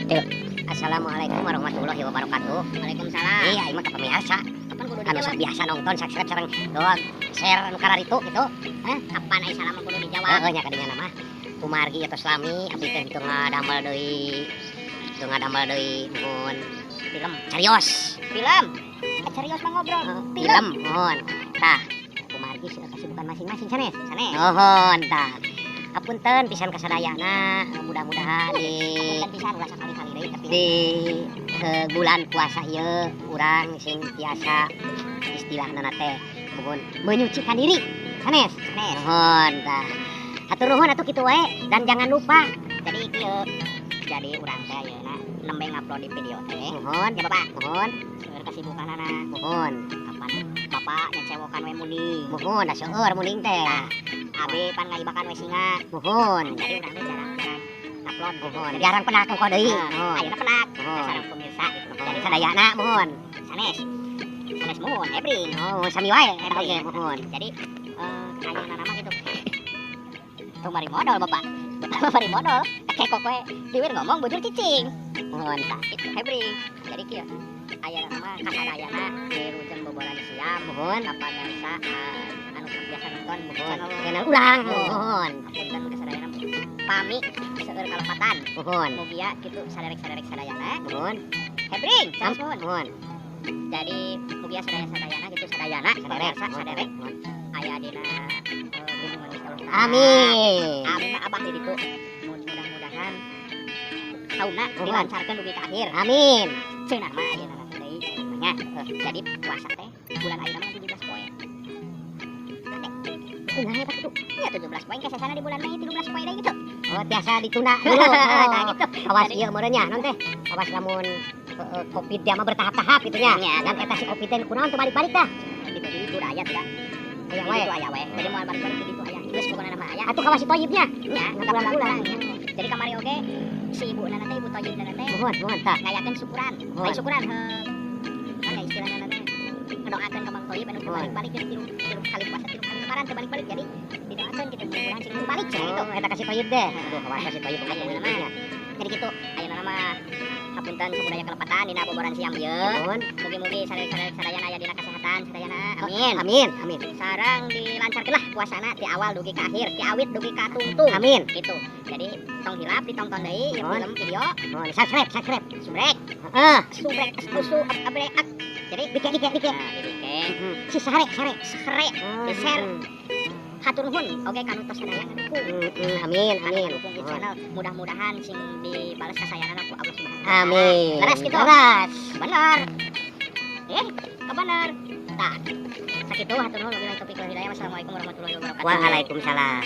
Tuh. Assalamualaikum warahmatullahi wabarakatuh. Waalaikumsalam. Iya, ieu mah ka pamirsa. Kapan kudu Anu dijawab? biasa nonton subscribe sareng doang share anu kararitu gitu. Kapan ai salam kudu dijawab? Heeh nya kadinya nama. Kumargi atau Slami abdi teh itu ngadamel deui. Itu ngadamel deui nuhun Film. carios. Film. Serius mah ngobrol. Film nuhun. Tah, kumargi sudah kasibukan masing-masing sanes. Sanes. Nuhun tah. Apunten pisan kasadayana, mudah-mudahan di Apunten pisan ulah sakali-kali deui tapi di bulan puasa ieu urang sing tiasa istilahna teh mohon menyucikan diri sanes mohon tah atur nuhun atuh kitu wae dan jangan lupa jadi kieu jadi urang teh ayeuna nembe ngupload di video teh. mohon Ya Bapak, mohon seueur kasibukanana. mohon Kapan Bapak nyacewokan we munding. mohon da seueur muning teh Abi pan ngaibakan we singa. mohon Jadi urang teh jarang-jarang upload mohon jarang penak engko deui mohon Ayeuna penak. Mohon. Sareng pemirsa gitu. jadi Jadi sadayana mohon sanes. Sanes muhun, ebring. oh sami wae Ebring. oke mohon Jadi ayeuna nama gitu. Tong bari modal Bapak. Bapak bari modal. Kekok we diwir ngomong bujur cicing. mohon tah Itu hebring. Jadi kieu ayeuna nama kasadayana dirujeng bobolan siam mohon kapan ngarsa anu biasa nonton mohon channel channel ulang mohon apunten kasadayana pami seueur kalepatan. mohon Mugia kitu saderek-saderek sadayana. mohon Hebring, sanes muhun. mohon Jadi mugia sadaya-sadayana gitu sadayana saderek saderek mohon aya dina lindungan Gusti Allah. amin Amin mah abah di ditu. Mudah-mudahan taunna Mohon. dilancarkeun dugi ka akhir. amin Cenah mah ayeuna deui nya. Jadi puasa teh bulan ayeuna mah 17 poe. kunaha eta kitu Ya 17 poe kesesana di bulan Mei 13 poe deui gitu. oh tiasa ditunda dulu Nah, gitu. awas Jadi- ieu meureun nya non teh awas lamun covid dia mah bertahap-tahap gitu nya Nya, dan eta si covid teh kunaon teu balik-balik dah Gitu di ditu aya tidak. aya Di wae ditu aya we. Jadi moal balik-balik di ditu aya. Geus pokona mah aya. atuh kawas si toyibnya Nya, bulan-bulan. Jadi kamari oge si ibu nana teh ibu toyib nana teh mohon tah ngayakeun syukuran. Mohon. Ai syukuran mana istilahna nanti ngedoakeun ka Mang Toyib anu teu Mohon. balik-balik tilu kali puasa tilu kali lebaran teu balik-balik jadi didoakeun kita mudah-mudahan sing balik cenah itu. oh eta kasih toyib deh aduh kawas kasih toyib bukan Ayeuna toyibnya mah. Jadi gitu ayeuna mah hapunten sabudaya kelepatan dina boboran siam ieu. mohon Mugi-mugi sadayana aya dina kesehatan sadayana amin. amin amin Sareng dilancarkeun lah puasana ti awal dugi ka akhir, ti awit dugi ka tungtung. amin Gitu. Jadi tong hilap ditonton deui ieu Mohon. film video mohon subscribe subrek heeh susu abreak. Jadi dikit nah didike si sare sare di-share. Hatur nuhun oge kanu tos sadaya ngadukung. amin Anu amin ngadukung di mohon channel mudah-mudahan sing dibales kasayanana ku Allah Subhanahu wa taala. amin Leres gitu. leres Bener. Bener. Tah. Sakitu hatur nuhun wabillahi taufiq wal hidayah. Wassalamualaikum warahmatullahi wabarakatuh. waalaikumsalam